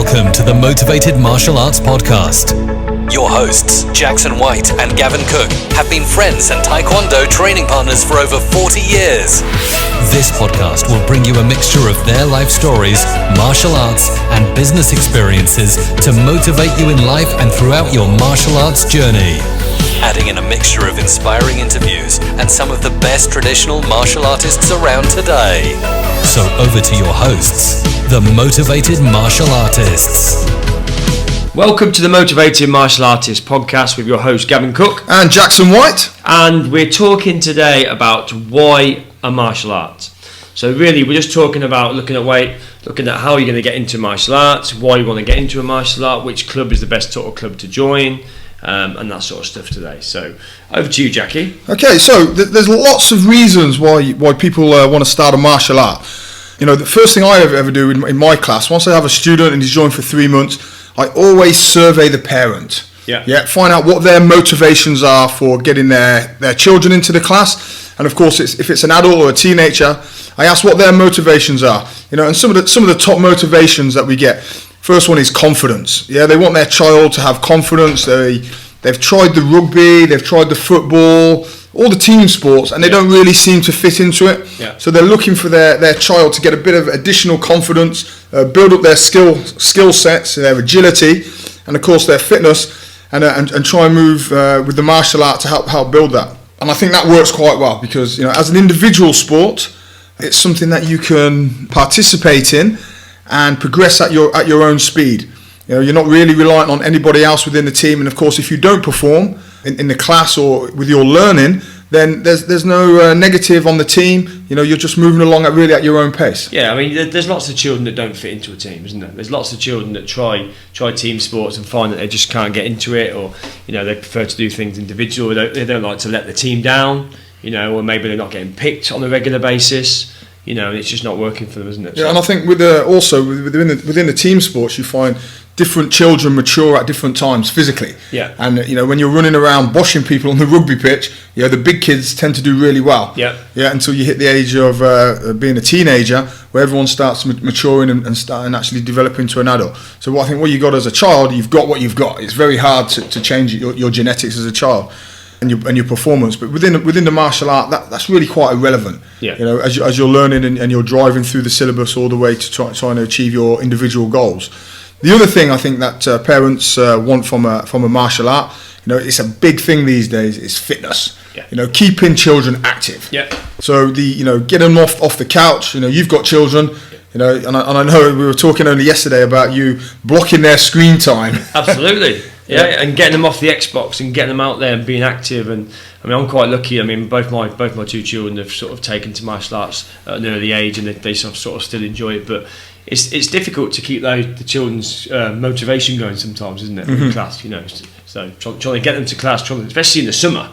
Welcome to the Motivated Martial Arts Podcast. Your hosts, Jackson White and Gavin Cook, have been friends and Taekwondo training partners for over 40 years. This podcast will bring you a mixture of their life stories, martial arts, and business experiences to motivate you in life and throughout your martial arts journey. Adding in a mixture of inspiring interviews and some of the best traditional martial artists around today. So over to your hosts, the Motivated Martial Artists. Welcome to the Motivated Martial Artists podcast with your host Gavin Cook and Jackson White, and we're talking today about why a martial art. So really we're just talking about looking at how you're going to get into martial arts, why you want to get into a martial art, which club is the best sort of club to join, and that sort of stuff today. So over to you, Jackie. Okay, so there's lots of reasons why people want to start a martial art. You know, the first thing I ever do in my class, once I have a student and he's joined for 3 months, I always survey the parent. Yeah. Find out what their motivations are for getting their children into the class. And of course, if it's an adult or a teenager, I ask what their motivations are. You know, and some of the top motivations that we get. First one is confidence. Yeah, they want their child to have confidence. They've tried the rugby, they've tried the football, all the team sports, and they don't really seem to fit into it. Yeah. So they're looking for their child to get a bit of additional confidence, build up their skill sets, their agility, and of course their fitness, and try and move with the martial art to help build that. And I think that works quite well because, you know, as an individual sport, it's something that you can participate in and progress at your own speed. You know, you're not really reliant on anybody else within the team, and of course, if you don't perform in the class or with your learning, then there's no negative on the team. You know, you're just moving along at your own pace. Yeah, I mean, there's lots of children that don't fit into a team, isn't there? There's lots of children that try team sports and find that they just can't get into it, or, you know, they prefer to do things individual. They don't like to let the team down, you know, or maybe they're not getting picked on a regular basis. You know, and it's just not working for them, isn't it? Yeah, and I think within the team sports, you find different children mature at different times physically. Yeah. And, you know, when you're running around boshing people on the rugby pitch, you know, the big kids tend to do really well. Yeah. Yeah, until you hit the age of being a teenager, where everyone starts maturing and actually developing into an adult. So I think what you got as a child, you've got what you've got. It's very hard to change your genetics as a child. And your performance, but within the martial art, that's really quite irrelevant. Yeah. You know, as you're learning and you're driving through the syllabus all the way to trying to achieve your individual goals. The other thing I think that parents want from a martial art, you know, it's a big thing these days, is fitness. Yeah. You know, keeping children active. Yeah. So get them off the couch. You know, you've got children. You know, and I know we were talking only yesterday about you blocking their screen time. Absolutely. Yeah, and getting them off the Xbox and getting them out there and being active. And I mean, I'm quite lucky. I mean, both my two children have sort of taken to martial arts at an early age, and they sort of still enjoy it. But it's difficult to keep the children's motivation going sometimes, isn't it? In class, you know. So trying to get them to class, especially in the summer.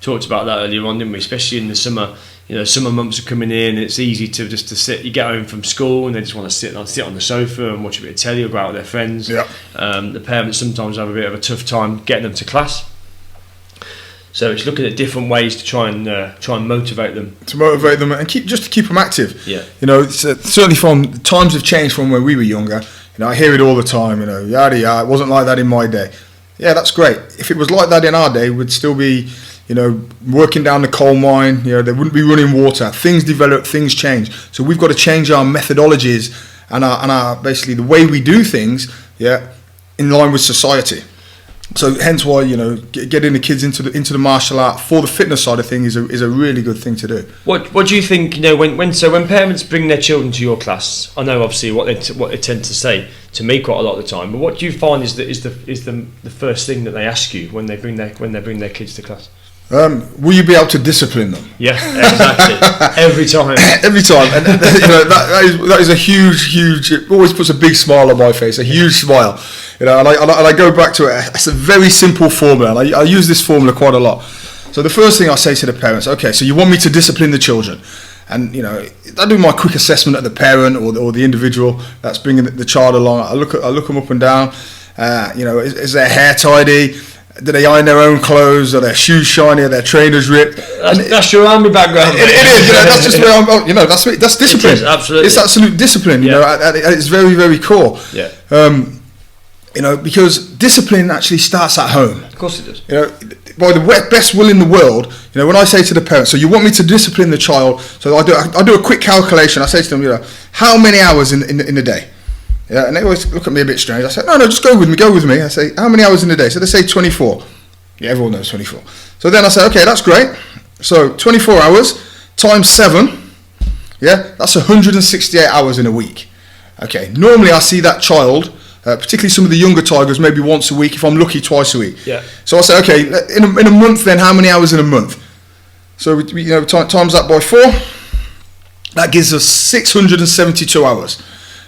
Talked about that earlier on, didn't we? Especially in the summer. You know, summer months are coming in, and it's easy to sit. You get home from school, and they just want to sit on the sofa and watch a bit of telly or go out with their friends. Yeah. The parents sometimes have a bit of a tough time getting them to class. So it's looking at different ways to try and motivate them. To motivate them and keep them active. Yeah. You know, certainly from times have changed from when we were younger. You know, I hear it all the time. You know, yada yada. It wasn't like that in my day. Yeah, that's great. If it was like that in our day, we'd still be, you know, working down the coal mine. You know, there wouldn't be running water. Things develop, things change. So we've got to change our methodologies and our basically the way we do things, in line with society. So hence why, you know, getting the kids into the martial art for the fitness side of things is a really good thing to do. What do you think? You know, when parents bring their children to your class, I know obviously what they tend to say to me quite a lot of the time. But what do you find is the first thing that they ask you when they bring their kids to class? Will you be able to discipline them? Yeah, exactly. Every time. And you know, that is a huge. It always puts a big smile on my face. A huge smile. You know, and I go back to it. It's a very simple formula, and I use this formula quite a lot. So the first thing I say to the parents, okay, so you want me to discipline the children, and you know, I do my quick assessment of the parent or the individual that's bringing the child along. I look them up and down. You know, is their hair tidy? Do they iron their own clothes? Are their shoes shiny? Are their trainers ripped? That's your army background. It is. That's just where I'm. That's discipline. It is, absolutely. It's absolute discipline. At its very, very core. Yeah. Because discipline actually starts at home. Of course it does. By the best will in the world, when I say to the parents, so you want me to discipline the child, so I do a quick calculation. I say to them, how many hours in the day? Yeah, and they always look at me a bit strange. I say, no, just go with me. I say, how many hours in the day? So they say 24. Yeah, everyone knows 24. So then I say, okay, that's great. So 24 hours times 7, yeah, that's 168 hours in a week. Okay, normally I see that child, particularly some of the younger tigers, maybe once a week, if I'm lucky, twice a week. Yeah. So I say, okay, in a month then, how many hours in a month? So we times that by 4, that gives us 672 hours.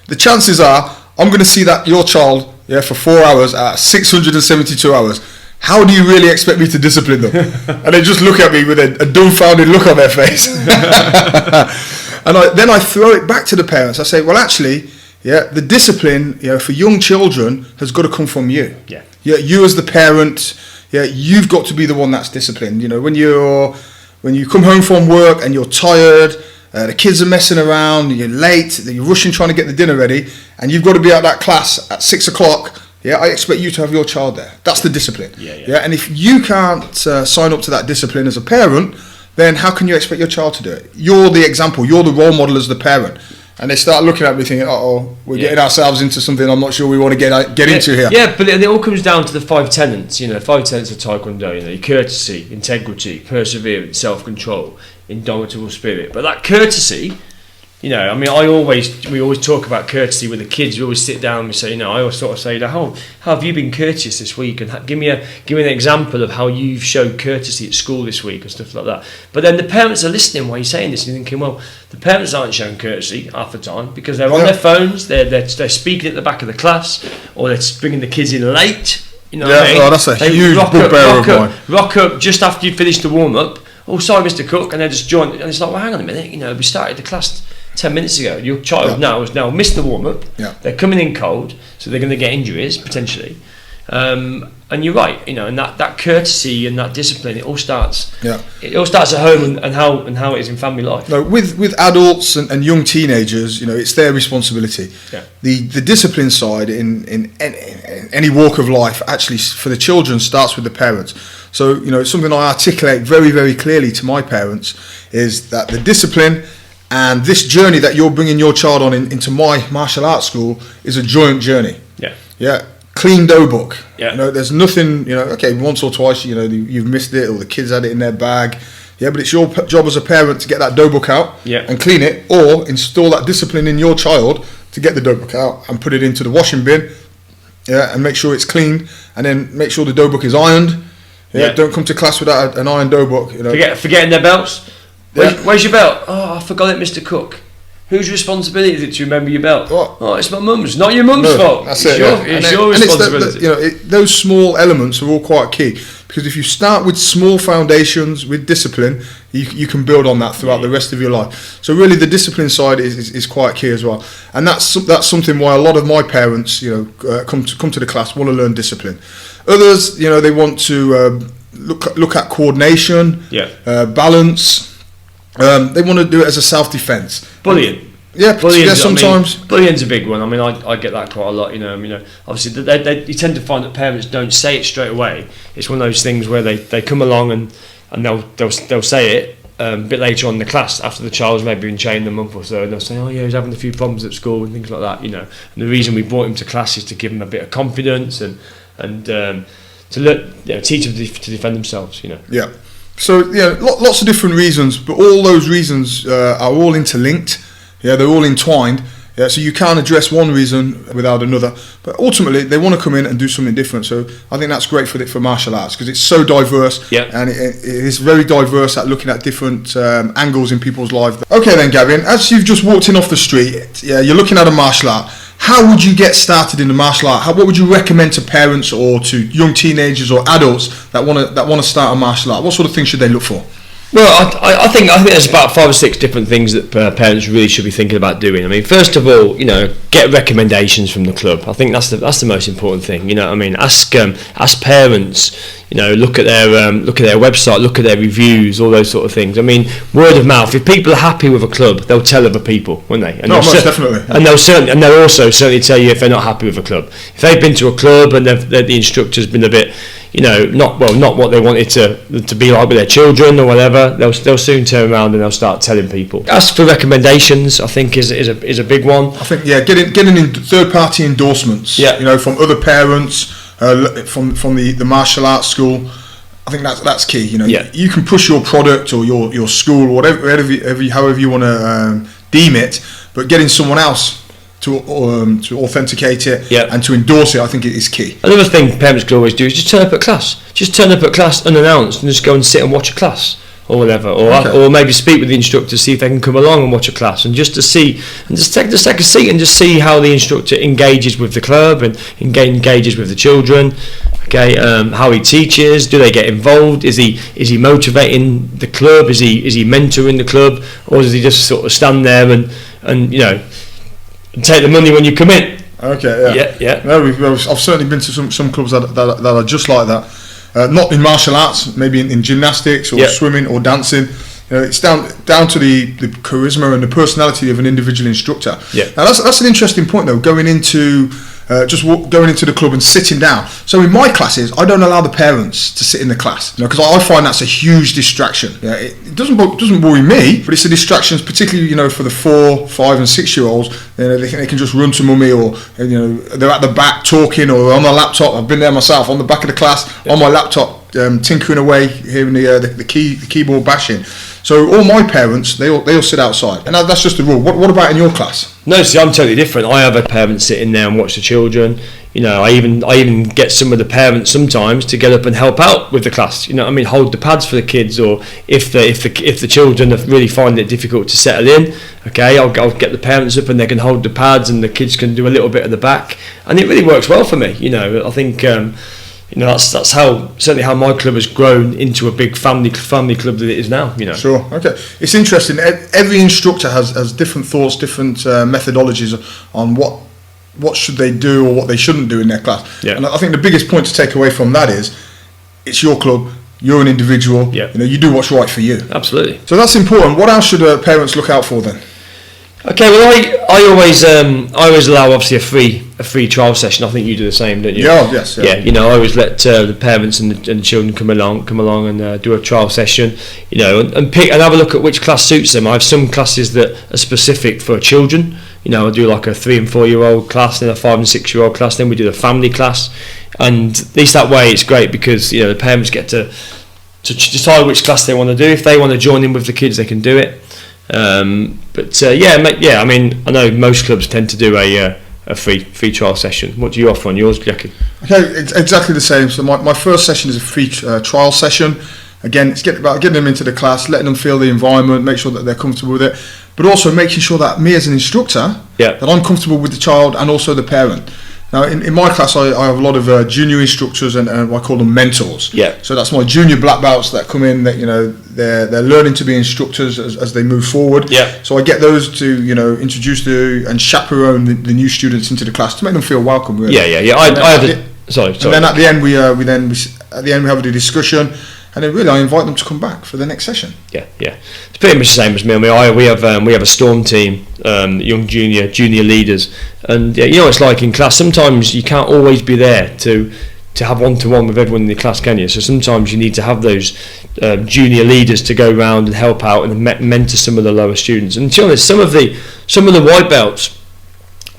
The chances are, I'm going to see that your child, for 4 hours at 672 hours. How do you really expect me to discipline them? And they just look at me with a dumbfounded look on their face. And then I throw it back to the parents. I say, well, actually, the discipline, for young children has got to come from you. Yeah. You as the parent, you've got to be the one that's disciplined. When you come home from work and you're tired, the kids are messing around, you're late, you're rushing trying to get the dinner ready, and you've got to be at that class at 6 o'clock. Yeah, I expect you to have your child there. That's the discipline. Yeah. And if you can't sign up to that discipline as a parent, then how can you expect your child to do it? You're the example. You're the role model as the parent. And they start looking at me thinking, we're getting ourselves into something I'm not sure we want to get into here. Yeah, but it all comes down to the 5 tenets. 5 tenets of Taekwondo. Courtesy, integrity, perseverance, self-control, indomitable spirit. But that courtesy, we always talk about courtesy with the kids. We always sit down and we say, I always sort of say, how have you been courteous this week? And give me an example of how you've showed courtesy at school this week and stuff like that. But then the parents are listening while you're saying this and you're thinking, well, the parents aren't showing courtesy half the time because they're on their phones, they're speaking at the back of the class, or they're bringing the kids in late. That's a huge bugbear of mine. Rock up just after you finish the warm-up. Oh, sorry, Mr. Cook, and they just join. And it's like, well, hang on a minute. We started the class 10 minutes ago. Your child has now missed the warm-up. Yeah. They're coming in cold, so they're going to get injuries potentially. And you're right, and that courtesy and that discipline, it all starts. Yeah. It all starts at home and how it is in family life. No, with adults and young teenagers, it's their responsibility. Yeah. The discipline side in any walk of life, actually, for the children, starts with the parents. So something I articulate very, very clearly to my parents is that the discipline and this journey that you're bringing your child on into my martial arts school is a joint journey. Yeah. Yeah. Clean dough book. Yeah. There's nothing, okay, once or twice, you've missed it or the kids had it in their bag. Yeah, but it's your job as a parent to get that dough book out and clean it, or install that discipline in your child to get the dough book out and put it into the washing bin. Yeah, and make sure it's clean, and then make sure the dough book is ironed. Yeah. Don't come to class without an ironed dough book. Forgetting their belts. Where's your belt? Oh, I forgot it, Mr. Cook. Whose responsibility is it to remember your belt? What? Oh, it's my mum's. Not your mum's fault. That's it's your responsibility. Those small elements are all quite key, because if you start with small foundations with discipline, you can build on that throughout the rest of your life. So really, the discipline side is quite key as well, and that's something why a lot of my parents, come to the class, want to learn discipline. Others, they want to look at coordination, balance. They want to do it as a self-defense. Bullying. Sometimes. Bullying's a big one. I get that quite a lot. Obviously, you tend to find that parents don't say it straight away. It's one of those things where they come along and they'll say it a bit later on in the class after the child's maybe been trained a month or so, and they'll say, oh yeah, he's having a few problems at school and things like that. And the reason we brought him to class is to give him a bit of confidence and to teach them to defend themselves. Yeah. So lots of different reasons, but all those reasons are all interlinked. Yeah, they're all entwined. Yeah, so you can't address one reason without another. But ultimately, they want to come in and do something different. So I think that's great for martial arts, because it's so diverse, and it is very diverse at looking at different angles in people's lives. Okay, then, Gavin, as you've just walked in off the street, you're looking at a martial art. How would you get started in the martial art? What would you recommend to parents or to young teenagers or adults that want to start a martial art? What sort of things should they look for? Well, I think there's about 5 or 6 different things that parents really should be thinking about doing. I mean, first of all, get recommendations from the club. I think that's the most important thing. I mean, ask parents. Look at their website, look at their reviews, all those sort of things. I mean, word of mouth. If people are happy with a club, they'll tell other people, won't they? And most definitely. And they'll also certainly tell you if they're not happy with a club. If they've been to a club and the instructor's been a bit, not what they wanted to be like with their children or whatever, they'll soon turn around and they'll start telling people. Ask for recommendations, I think, is a big one. I think getting in third-party endorsements. Yeah. From other parents, from the martial arts school. I think that's key. You can push your product or your school or however you want to deem it, but getting someone else to authenticate it and to endorse it, I think it is key. Another thing parents could always do is just turn up at class. Just turn up at class unannounced and just go and sit and watch a class or whatever, or maybe speak with the instructor, see if they can come along and watch a class, and just take a seat and just see how the instructor engages with the club and engages with the children. Okay, how he teaches. Do they get involved? Is he motivating the club? Is he mentoring the club, or does he just sort of stand there and take the money when you come in? Okay, yeah. No, I've certainly been to some clubs that are just like that. Not in martial arts, maybe in gymnastics or swimming or dancing. It's down to the charisma and the personality of an individual instructor. Yeah. Now that's an interesting point though. Going into the club and sitting down. So in my classes, I don't allow the parents to sit in the class, because I find that's a huge distraction. It doesn't worry me, but it's a distraction, particularly for the 4, 5, and 6 year olds. They think they can just run to mummy, or they're at the back talking, or on the laptop. I've been there myself, on the back of the class on my laptop, tinkering away, hearing the keyboard bashing. So all my parents, they all sit outside, and that's just the rule. What about in your class? No, see, I'm totally different. I have a parent sitting there and watch the children. I even get some of the parents sometimes to get up and help out with the class. Hold the pads for the kids, or if the children are really finding it difficult to settle in, okay, I'll get the parents up and they can hold the pads, and the kids can do a little bit at the back, and it really works well for me. I think. That's certainly how my club has grown into a big family club that it is now. Sure. Okay. It's interesting. Every instructor has different thoughts, different methodologies on what should they do or what they shouldn't do in their class. Yeah. And I think the biggest point to take away from that is, it's your club. You're an individual. Yeah. You do what's right for you. Absolutely. So that's important. What else should parents look out for then? Okay, well, I always allow obviously a free trial session. I think you do the same, don't you? Yeah, yes. Yeah, I always let the parents and the children come along and do a trial session, and pick and have a look at which class suits them. I have some classes that are specific for children. I do like a 3 and 4 year old class, then a 5 and 6 year old class, then we do the family class, and at least that way it's great because the parents get to decide which class they want to do. If they want to join in with the kids, they can do it. I know most clubs tend to do a free trial session. What do you offer on yours, Jackie? Okay, it's exactly the same. So my first session is a free trial session. Again, it's about getting them into the class, letting them feel the environment, make sure that they're comfortable with it, but also making sure that me as an instructor, that I'm comfortable with the child and also the parent. Now, in my class, I have a lot of junior instructors and I call them mentors. Yeah. So that's my junior black belts that come in. That they're learning to be instructors as they move forward. Yeah. So I get those to introduce and chaperone the new students into the class to make them feel welcome. Really. Yeah. Sorry. And then at the end we have a discussion. And then really, I invite them to come back for the next session. Yeah. It's pretty much the same as me. We have a storm team, young junior leaders, and it's like in class. Sometimes you can't always be there to have one-to-one with everyone in the class, can you? So sometimes you need to have those junior leaders to go around and help out and mentor some of the lower students. And to be honest, some of the white belts,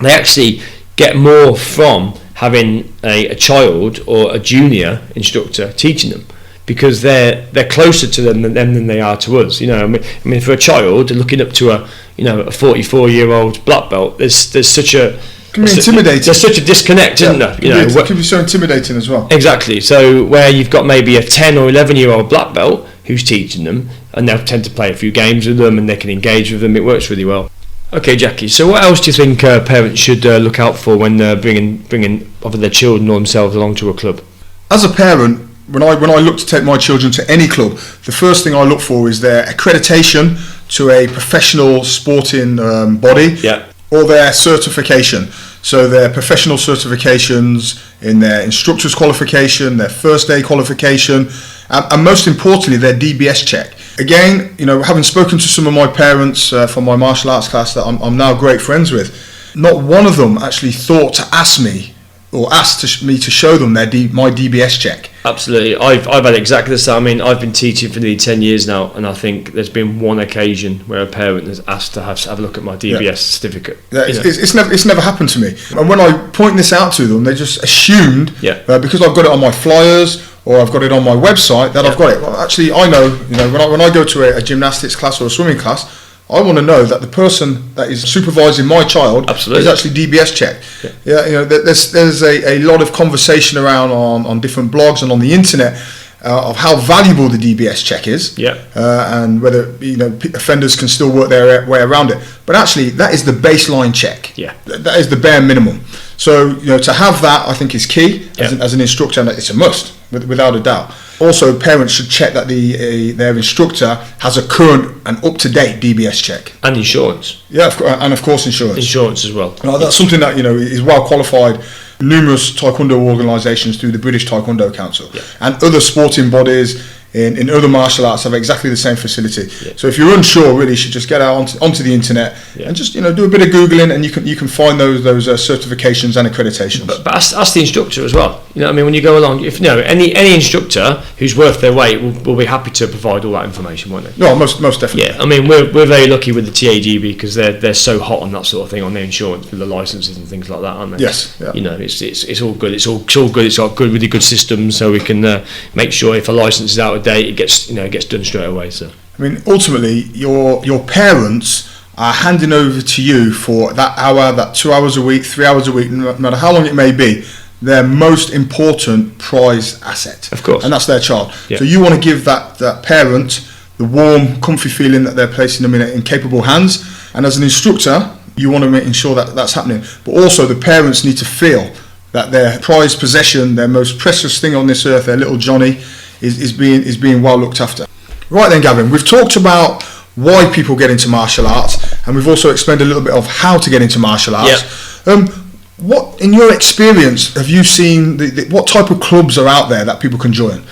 they actually get more from having a child or a junior instructor teaching them, because they're closer to them than they are to us. For a child looking up to a 44-year-old black belt, there's such a can be intimidating. There's such a disconnect, isn't there? It can be so intimidating as well. Exactly. So where you've got maybe a 10 or 11-year-old black belt who's teaching them, and they'll tend to play a few games with them, and they can engage with them. It works really well. Okay, Jackie. So what else do you think parents should look out for when bringing either their children or themselves along to a club? As a parent, when I look to take my children to any club, the first thing I look for is their accreditation to a professional sporting body, or their certification. So their professional certifications in their instructor's qualification, their first aid qualification, and most importantly, their DBS check. Again, having spoken to some of my parents from my martial arts class that I'm now great friends with, not one of them actually thought to ask me or asked me to show them my DBS check. Absolutely. I've had exactly the same. I mean, I've been teaching for nearly 10 years now, and I think there's been one occasion where a parent has asked to have a look at my DBS certificate. Yeah, it's never happened to me. And when I point this out to them, they just assumed because I've got it on my flyers or I've got it on my website that I've got it. Well, actually, I know, when I go to a gymnastics class or a swimming class, I want to know that the person that is supervising my child is actually DBS checked. There's a lot of conversation around on different blogs and on the internet of how valuable the DBS check is, and whether offenders can still work their way around it. But actually, that is the baseline check. That is the bare minimum. So to have that, I think, is key as an instructor, and it's a must, without a doubt. Also, parents should check that their instructor has a current and up-to-date DBS check. And insurance. And of course insurance. Insurance as well. That's something that is well qualified. Numerous Taekwondo organisations through the British Taekwondo Council and other sporting bodies in other martial arts have exactly the same facility. So if you're unsure, really, you should just get out onto the internet and just do a bit of googling, and you can find those certifications and accreditations. But ask the instructor as well. When you go along, if any instructor who's worth their weight will be happy to provide all that information, won't they? No, most definitely. We're very lucky with the TAGB because they're so hot on that sort of thing, on their insurance with the licenses and things like that, aren't they? Yes. It's all good. It's all good. It's got really good systems, so we can make sure if a license is out of date, it gets done straight away. So ultimately, your parents are handing over to you for that hour, that 2 hours a week, 3 hours a week, no matter how long it may be, their most important prize asset. Of course. And that's their child. So you want to give that parent the warm, comfy feeling that they're placing them in capable hands. And as an instructor, you want to ensure that that's happening. But also the parents need to feel that their prized possession, their most precious thing on this earth, their little Johnny, is being well looked after. Right then, Gavin, we've talked about why people get into martial arts, and we've also explained a little bit of how to get into martial arts. What, in your experience, have you seen? What type of clubs are out there that people can join?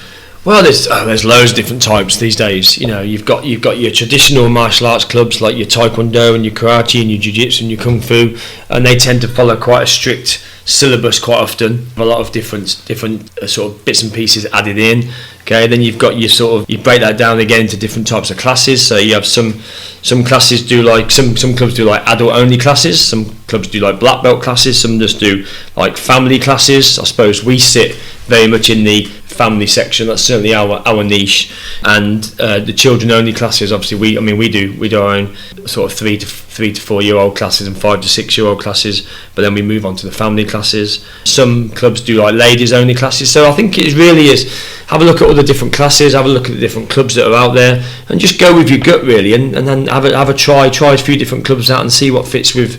Well, there's loads of different types these days. You've got your traditional martial arts clubs like your Taekwondo and your Karate and your Jiu-Jitsu and your Kung Fu, and they tend to follow quite a strict syllabus quite often. A lot of different sort of bits and pieces added in. Okay, then you've got you break that down again into different types of classes. So you have some classes do like some clubs do like adult only classes. Some clubs do like black belt classes. Some just do like family classes. I suppose we sit very much in the family section. That's certainly our niche. And the children only classes, obviously we do our own sort of 3 to 4 year old classes and 5 to 6 year old classes, but then we move on to the family classes. Some clubs do like ladies only classes. So I think it really is, have a look at all the different classes, have a look at the different clubs that are out there, and just go with your gut really, and then have a try a few different clubs out and see what fits with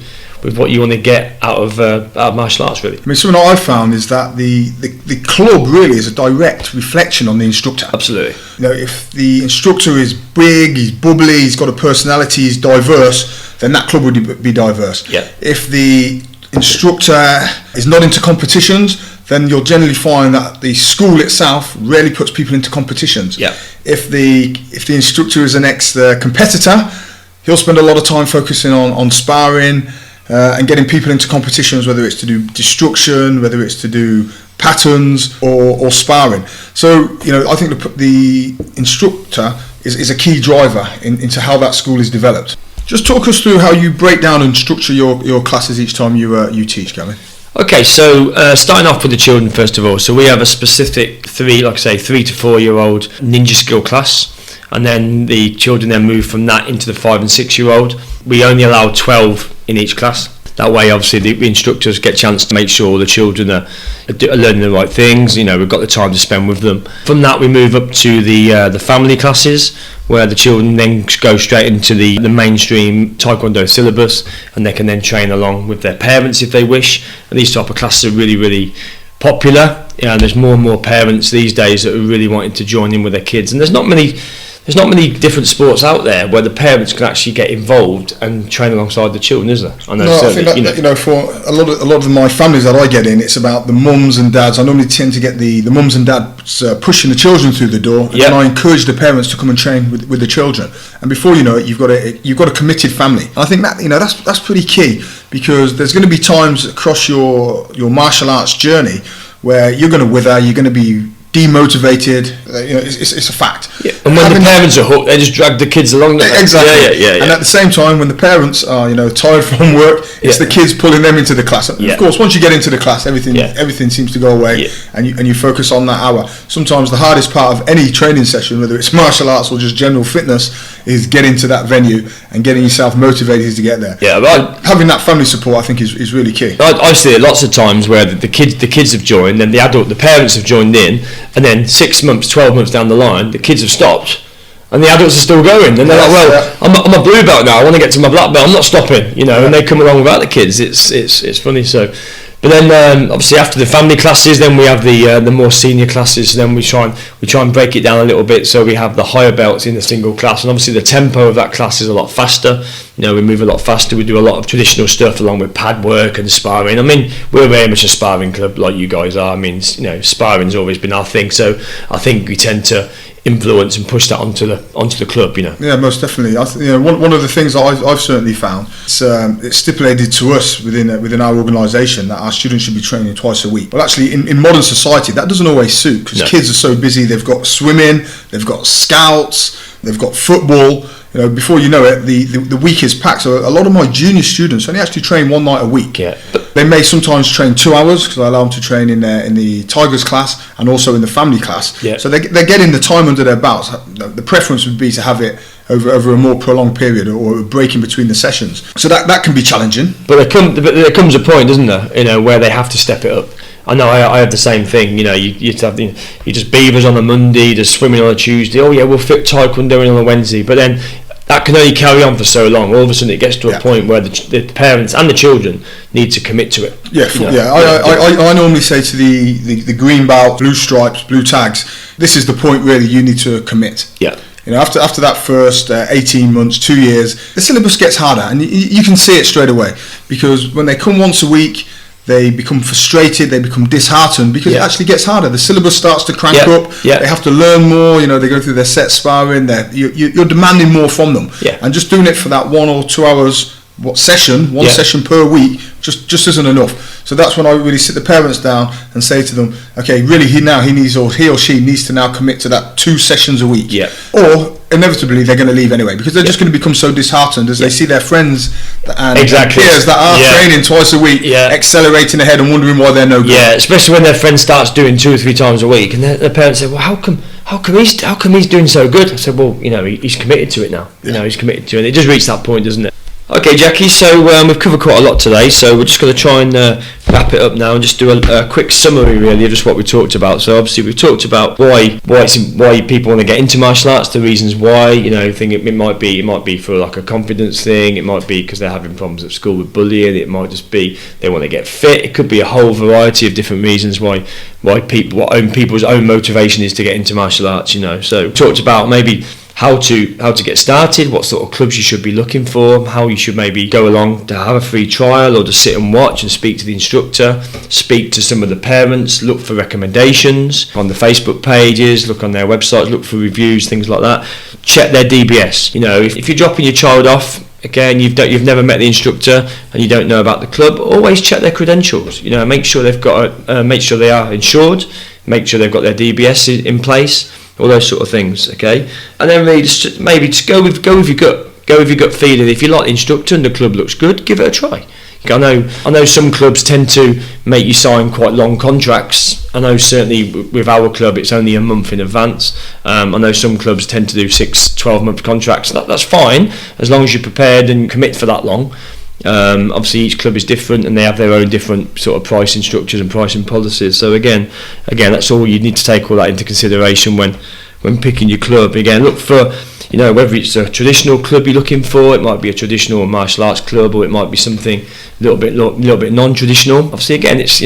what you want to get out of martial arts, really. Something I've found is that the club really is a direct reflection on the instructor. Absolutely. If the instructor is big, he's bubbly, he's got a personality, he's diverse, then that club would be diverse. If the instructor is not into competitions, then you'll generally find that the school itself rarely puts people into competitions. If the instructor is an ex-competitor, he'll spend a lot of time focusing on sparring, and getting people into competitions, whether it's to do destruction, whether it's to do patterns or sparring. So I think the instructor is a key driver into how that school is developed. Just talk us through how you break down and structure your classes each time you teach, Gavin. Okay, so starting off with the children first of all. So we have a specific 3 to 4 year old ninja skill class, and then the children then move from that into the 5 and 6 year old. We only allow 12 in each class. That way, obviously, the instructors get a chance to make sure the children are learning the right things. We've got the time to spend with them. From that, we move up to the family classes, where the children then go straight into the mainstream Taekwondo syllabus, and they can then train along with their parents if they wish. And these type of classes are really, really popular. And there's more and more parents these days that are really wanting to join in with their kids, and there's not many different sports out there where the parents can actually get involved and train alongside the children, is there? I think that, for a lot of my families that I get in, it's about the mums and dads. I normally tend to get the mums and dads pushing the children through the door, and then I encourage the parents to come and train with the children. And before you know it, you've got a committed family. And I think that that's pretty key, because there's going to be times across your martial arts journey where you're going to wither, you're going to be demotivated. It's a fact. Yeah. And when the parents are hooked, they just drag the kids along. Exactly. Yeah. And at the same time, when the parents are tired from work, it's the kids pulling them into the class. And of course, once you get into the class, everything seems to go away, and you focus on that hour. Sometimes the hardest part of any training session, whether it's martial arts or just general fitness, is getting to that venue and getting yourself motivated to get there. Yeah, but having that family support, I think, is really key. I see it lots of times where the kids have joined, then the parents have joined in, and then 6 months, 12 months down the line, the kids have stopped, and the adults are still going, and they're like, well, I'm a blue belt now, I want to get to my black belt, I'm not stopping, and they come along without the kids. It's funny. So, but then obviously after the family classes, then we have the more senior classes. Then we try and break it down a little bit, so we have the higher belts in the single class, and obviously the tempo of that class is a lot faster. We move a lot faster. We do a lot of traditional stuff along with pad work and sparring. I mean, we're very much a sparring club like you guys are. I mean, sparring's always been our thing, so I think we tend to influence and push that onto the club. Yeah, most definitely. One of the things that I've certainly found, it's stipulated to us within our organisation that our students should be training twice a week. Well, actually, in modern society, that doesn't always suit, because kids are so busy. They've got swimming, they've got scouts, they've got football. Before you know it, the week is packed. So a lot of my junior students only actually train one night a week. Yeah. They may sometimes train 2 hours, because I allow them to train in the Tigers class and also in the family class. Yeah. So they're getting the time under their belts. The preference would be to have it over a more prolonged period, or a break in between the sessions. So that can be challenging. But there comes a point, doesn't there? Where they have to step it up. I know I have the same thing. You just beavers on a Monday, just swimming on a Tuesday. Oh yeah, we'll fit taekwondo in on a Wednesday. But then that can only carry on for so long. All of a sudden, it gets to a point where the parents and the children need to commit to it. I normally say to the green belt, blue stripes, blue tags, this is the point really you need to commit. Yeah. After that first 18 months, 2 years, the syllabus gets harder, and you can see it straight away, because when they come once a week, they become frustrated, they become disheartened, because it actually gets harder. The syllabus starts to crank up. Yeah. They have to learn more. They go through their set sparring. You're demanding more from them. Yeah. And just doing it for that 1 or 2 hours session per week just isn't enough. So that's when I really sit the parents down and say to them, okay, really he or she needs to now commit to that 2 sessions a week. Yeah. Or inevitably they're going to leave anyway, because they're just going to become so disheartened as they see their friends and peers that are training twice a week accelerating ahead and wondering why they're no good. Yeah, especially when their friend starts doing 2 or 3 times a week, and their parents say, well, how come he's doing so good? I said, well, he's committed to it now. He's committed to it. And it just reached that point, doesn't it? Okay, Jackie, so we've covered quite a lot today, so we're just going to try and wrap it up now and just do a quick summary really of just what we talked about. So obviously we've talked about why people want to get into martial arts, the reasons why. I think it might be for like a confidence thing, it might be because they're having problems at school with bullying, it might just be they want to get fit. It could be a whole variety of different reasons why people's own motivation is to get into martial arts. So we talked about maybe how to get started, what sort of clubs you should be looking for, how you should maybe go along to have a free trial, or to sit and watch and speak to the instructor, speak to some of the parents, look for recommendations on the Facebook pages, look on their websites, look for reviews, things like that. Check their DBS. If you're dropping your child off, again, you've never met the instructor and you don't know about the club, always check their credentials. Make sure make sure they are insured, make sure they've got their DBS in place, all those sort of things, okay? And then really just go with your gut. Go with your gut feeling. If you like the instructor and the club looks good, give it a try. I know some clubs tend to make you sign quite long contracts. I know certainly with our club it's only a month in advance. I know some clubs tend to do 6-12 month contracts. That's fine as long as you're prepared and commit for that long. Obviously each club is different and they have their own different sort of pricing structures and pricing policies, so again that's all you need to take all that into consideration when picking your club. Again, look for, you know, whether it's a traditional club you're looking for, it might be a traditional martial arts club, or it might be something a little bit non-traditional. Obviously, again, it's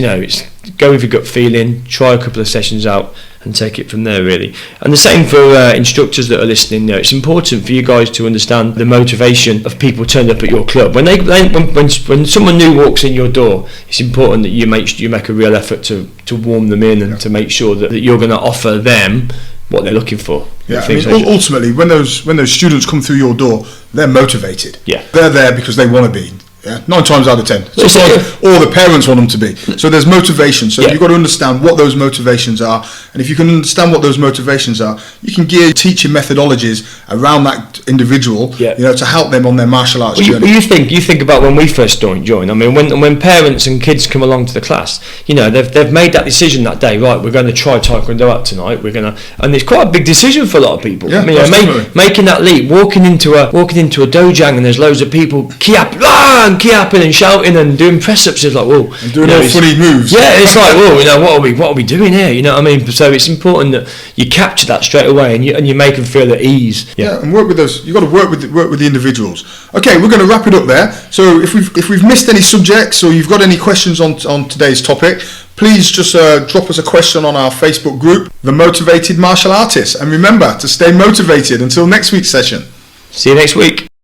go with your gut feeling, try a couple of sessions out, and take it from there, really. And the same for instructors that are listening. It's important for you guys to understand the motivation of people turning up at your club. When someone new walks in your door, it's important that you make a real effort to warm them in, and to make sure that you're going to offer them what they're looking for. Yeah, I mean, ultimately, when those students come through your door, they're motivated. Yeah, they're there because they want to be. Yeah, 9 times out of 10. Sometimes all the parents want them to be. So there's motivation. So you've got to understand what those motivations are. And if you can understand what those motivations are, you can gear teaching methodologies around that individual, to help them on their martial arts journey. You think about when we first joined. I mean, when parents and kids come along to the class, they've made that decision that day. Right, we're going to try Taekwondo out tonight. And it's quite a big decision for a lot of people. Yeah, making that leap, walking into a dojang, and there's loads of people kiapping and shouting and doing press-ups, is like, whoa, and doing all funny moves. Yeah, it's like, whoa, what are we doing here? You know what I mean? So it's important that you capture that straight away, and you make them feel at ease. Yeah, and work with those. You've got to work with the individuals. Okay, we're going to wrap it up there. So if we've missed any subjects, or you've got any questions on today's topic, please just drop us a question on our Facebook group, The Motivated Martial Artist. And remember to stay motivated until next week's session. See you next week.